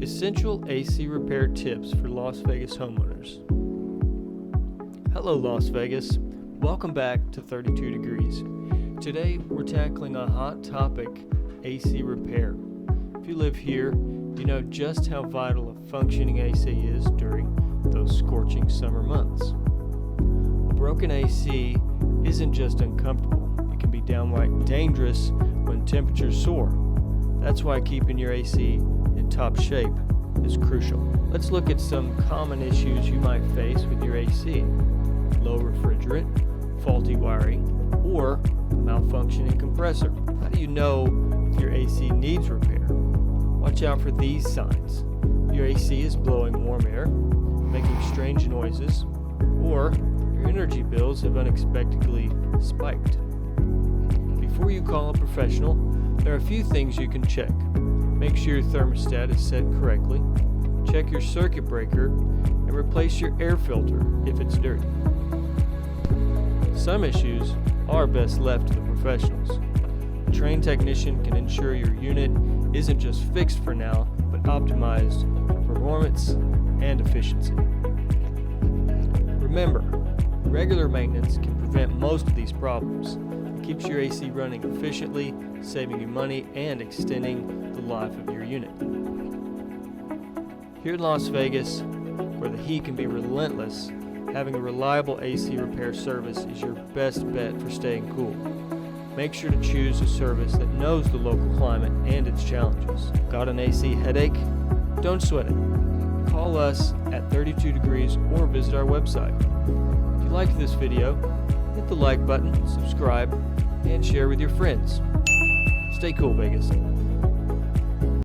Essential AC repair tips for Las Vegas homeowners. Hello Las Vegas, welcome back to 32 Degrees. Today we're tackling a hot topic, AC repair. If you live here, you know just how vital a functioning AC is during those scorching summer months. A broken AC isn't just uncomfortable, it can be downright dangerous when temperatures soar. That's why keeping your AC in top shape is crucial. Let's look at some common issues you might face with your AC. Low refrigerant, faulty wiring, or a malfunctioning compressor. How do you know if your AC needs repair? Watch out for these signs. Your AC is blowing warm air, making strange noises, or your energy bills have unexpectedly spiked. Before you call a professional, there are a few things you can check. Make sure your thermostat is set correctly, check your circuit breaker, and replace your air filter if it's dirty. Some issues are best left to the professionals. A trained technician can ensure your unit isn't just fixed for now, but optimized for performance and efficiency. Remember, regular maintenance can prevent most of these problems. It keeps your AC running efficiently, saving you money and extending the life of your unit. Here in Las Vegas, where the heat can be relentless, having a reliable AC repair service is your best bet for staying cool. Make sure to choose a service that knows the local climate and its challenges. Got an AC headache? Don't sweat it. Call us at 32 Degrees or visit our website. If you liked this video, hit the like button, subscribe, and share with your friends. Stay cool, Vegas.